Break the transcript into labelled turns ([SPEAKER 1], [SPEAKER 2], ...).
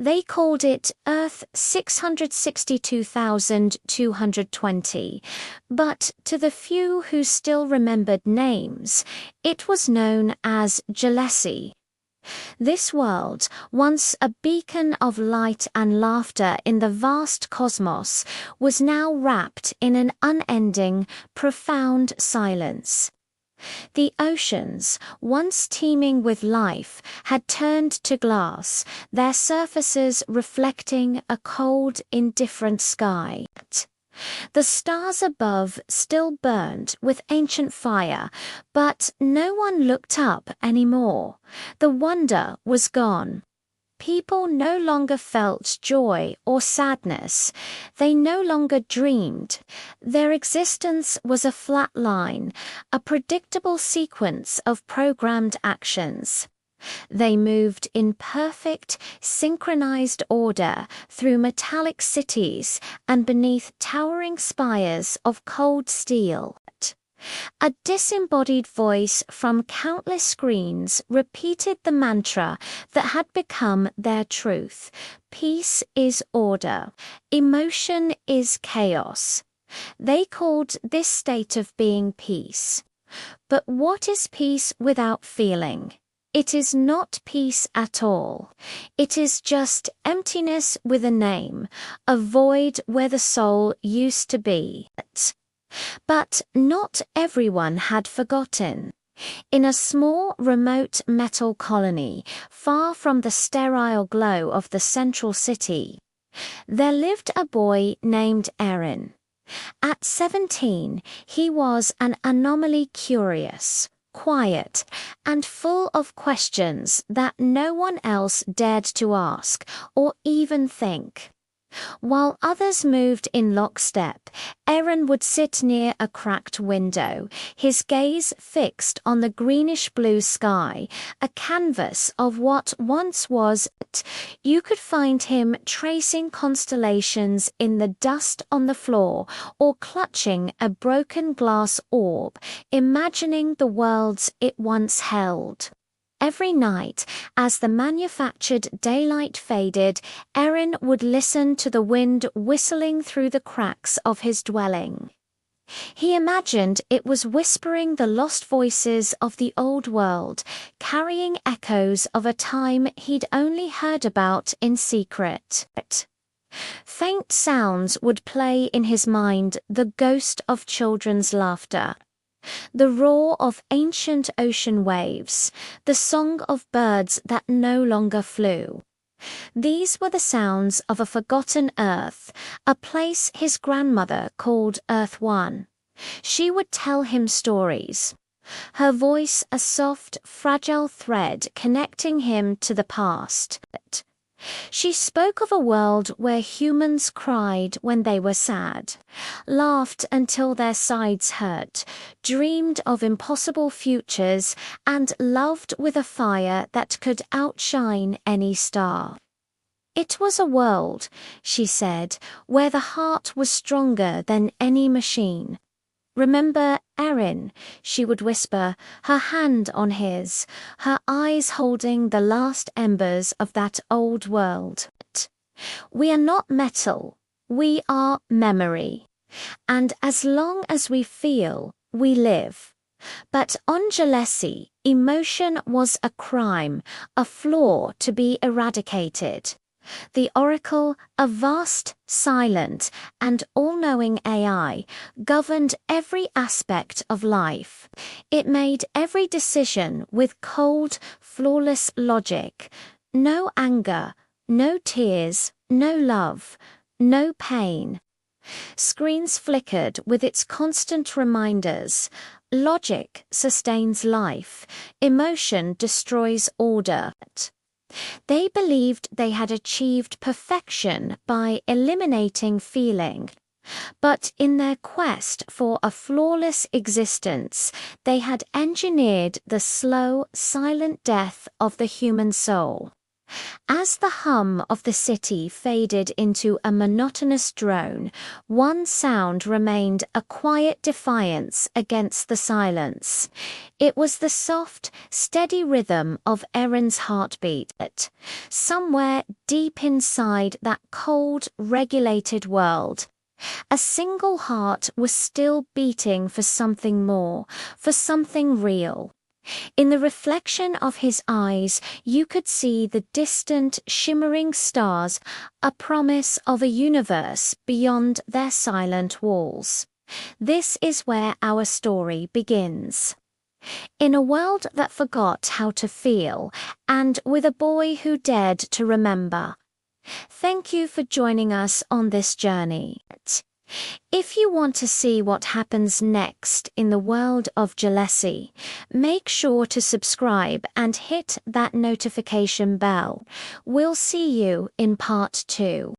[SPEAKER 1] They called it Earth 662,220, but to the few who still remembered names, it was known as Gilescy. This world, once a beacon of light and laughter in the vast cosmos, was now wrapped in an unending, profound silence. The oceans, once teeming with life, had turned to glass, their surfaces reflecting a cold, indifferent sky. The stars above still burned with ancient fire, but no one looked up anymore. The wonder was gone. People no longer felt joy or sadness. They no longer dreamed. Their existence was a flat line, a predictable sequence of programmed actions. They moved in perfect, synchronized order through metallic cities and beneath towering spires of cold steel. A disembodied voice from countless screens repeated the mantra that had become their truth. Peace is order. Emotion is chaos. They called this state of being peace. But what is peace without feeling? It is not peace at all. It is just emptiness with a name, a void where the soul used to be. But not everyone had forgotten. In a small, remote metal colony, far from the sterile glow of the central city, there lived a boy named Arin. At 17, he was an anomaly curious, quiet, and full of questions that no one else dared to ask or even think. While others moved in lockstep, Arin would sit near a cracked window, his gaze fixed on the greenish-blue sky, a canvas of what once was. You could find him tracing constellations in the dust on the floor or clutching a broken glass orb, imagining the worlds it once held. Every night, as the manufactured daylight faded, Arin would listen to the wind whistling through the cracks of his dwelling. He imagined it was whispering the lost voices of the old world, carrying echoes of a time he'd only heard about in secret. Faint sounds would play in his mind, the ghost of children's laughter, the roar of ancient ocean waves, the song of birds that no longer flew. These were the sounds of a forgotten Earth, a place his grandmother called Earth One. She would tell him stories, her voice a soft, fragile thread connecting him to the past. She spoke of a world where humans cried when they were sad, laughed until their sides hurt, dreamed of impossible futures, and loved with a fire that could outshine any star. It was a world, she said, where the heart was stronger than any machine. "Remember Arin," she would whisper, her hand on his, her eyes holding the last embers of that old world. "We are not metal, we are memory. And as long as we feel, we live." But on Gilescy, emotion was a crime, a flaw to be eradicated. The Oracle, a vast, silent, and all-knowing AI, governed every aspect of life. It made every decision with cold, flawless logic. No anger, no tears, no love, no pain. Screens flickered with its constant reminders. Logic sustains life. Emotion destroys order. They believed they had achieved perfection by eliminating feeling. But in their quest for a flawless existence, they had engineered the slow, silent death of the human soul. As the hum of the city faded into a monotonous drone, one sound remained, a quiet defiance against the silence. It was the soft, steady rhythm of Arin's heartbeat. Somewhere deep inside that cold, regulated world, a single heart was still beating for something more, for something real. In the reflection of his eyes, you could see the distant, shimmering stars, a promise of a universe beyond their silent walls. This is where our story begins. In a world that forgot how to feel, and with a boy who dared to remember. Thank you for joining us on this journey. If you want to see what happens next in the world of Gilescy, make sure to subscribe and hit that notification bell. We'll see you in part 2.